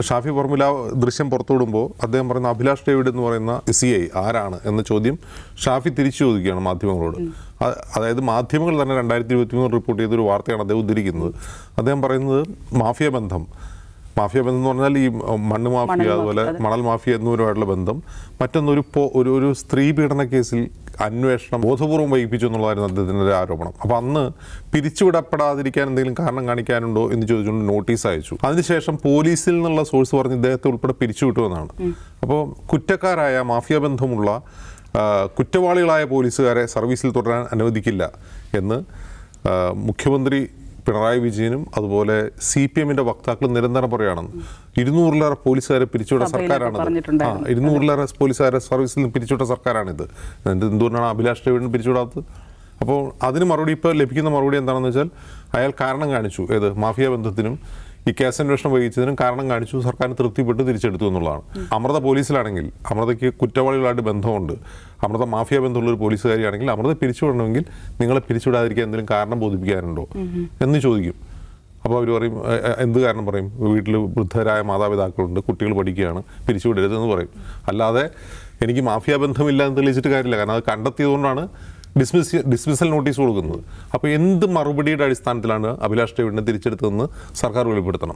ഷാഫി പറമ്പിൽ ആ ദൃശ്യം പുറത്തുവിടുമ്പോൾ അദ്ദേഹം പറയുന്ന അഭിലാഷ് ഡേവിഡ് എന്ന് പറയുന്ന CI ആരാണ് എന്ന ചോദ്യം ഷാഫി തിരിച്ചു ചോദിക്കുകയാണ് മാധ്യമങ്ങളോട്. അതായത് മാധ്യമങ്ങൾ തന്നെ 2023 റിപ്പോർട്ട് ചെയ്തൊരു വാർത്തയാണ് അദ്ദേഹം ഉദ്ധരിക്കുന്നത്. അദ്ദേഹം പറയുന്നത് മാഫിയ ബന്ധം എന്ന് പറഞ്ഞാൽ ഈ മണ്ണ് മാഫിയ, അതുപോലെ മണൽ മാഫിയ എന്നിവരുമായിട്ടുള്ള ബന്ധം. മറ്റൊന്നൊരു ഒരു സ്ത്രീ പീഡന കേസിൽ അന്വേഷണം ബോധപൂർവ്വം വൈകിപ്പിച്ചു എന്നുള്ളതായിരുന്നു അദ്ദേഹത്തിൻ്റെ ഒരു ആരോപണം. അപ്പോൾ അന്ന് പിരിച്ചുവിടപ്പെടാതിരിക്കാൻ എന്തെങ്കിലും കാരണം കാണിക്കാനുണ്ടോ എന്ന് ചോദിച്ചുകൊണ്ട് നോട്ടീസ് അയച്ചു. അതിനുശേഷം പോലീസിൽ നിന്നുള്ള സോഴ്സ് പറഞ്ഞ് ഇദ്ദേഹത്തെ ഉൾപ്പെടെ പിരിച്ചുവിട്ടുവെന്നാണ്. അപ്പോൾ കുറ്റക്കാരായ മാഫിയ ബന്ധമുള്ള കുറ്റവാളികളായ പോലീസുകാരെ സർവീസിൽ തുടരാൻ അനുവദിക്കില്ല എന്ന് മുഖ്യമന്ത്രി പിണറായി വിജയനും അതുപോലെ CPM-ന്റെ വക്താക്കളും നിരന്തരം പറയുകയാണെന്ന്. 200-ലേറെ പോലീസുകാരെ പിരിച്ചുവിട്ട സർക്കാരാണിത്. 200-ലേറെ പോലീസുകാരെ സർവീസിൽ നിന്ന് പിരിച്ചുവിട്ട സർക്കാരാണിത്. എന്തുകൊണ്ടാണ് അഭിലാഷ് ഡേവിഡിനെ പിരിച്ചുവിടാത്തത്? അപ്പോൾ അതിന് മറുപടി ഇപ്പോൾ ലഭിക്കുന്ന മറുപടി എന്താണെന്ന് വെച്ചാൽ അയാൾ കാരണം കാണിച്ചു. ഏത് മാഫിയ ബന്ധത്തിനും ഈ കേസ് അന്വേഷണം വഹിച്ചതിനും കാരണം കാണിച്ചു, സർക്കാരിന് തൃപ്തിപ്പെട്ട് തിരിച്ചെടുത്തു എന്നുള്ളതാണ്. അമൃത പോലീസിലാണെങ്കിൽ അമൃതയ്ക്ക് കുറ്റവാളികളായിട്ട് ബന്ധമുണ്ട്, അമൃത മാഫിയ ബന്ധമുള്ള ഒരു പോലീസുകാരിയാണെങ്കിൽ അമൃത പിരിച്ചുവിടണമെങ്കിൽ നിങ്ങളെ പിരിച്ചുവിടാതിരിക്കാൻ എന്തെങ്കിലും കാരണം ബോധിപ്പിക്കാനുണ്ടോ എന്ന് ചോദിക്കും. അപ്പോൾ അവർ പറയും, എന്ത് കാരണം പറയും? വീട്ടിൽ വൃദ്ധരായ മാതാപിതാക്കളുണ്ട്, കുട്ടികൾ പഠിക്കുകയാണ്, പിരിച്ചുവിടരുതെന്ന് പറയും. അല്ലാതെ എനിക്ക് മാഫിയ ബന്ധമില്ല എന്ന് തെളിയിച്ചിട്ട് കാര്യമില്ല. കാരണം അത് കണ്ടെത്തിയതുകൊണ്ടാണ് ഡിസ്മിസൽ നോട്ടീസ് കൊടുക്കുന്നത്. അപ്പോൾ എന്ത് മറുപടിയുടെ അടിസ്ഥാനത്തിലാണ് അഭിലാഷ് ഡേവിഡിനെ തിരിച്ചെടുത്തതെന്ന് സർക്കാർ വെളിപ്പെടുത്തണം.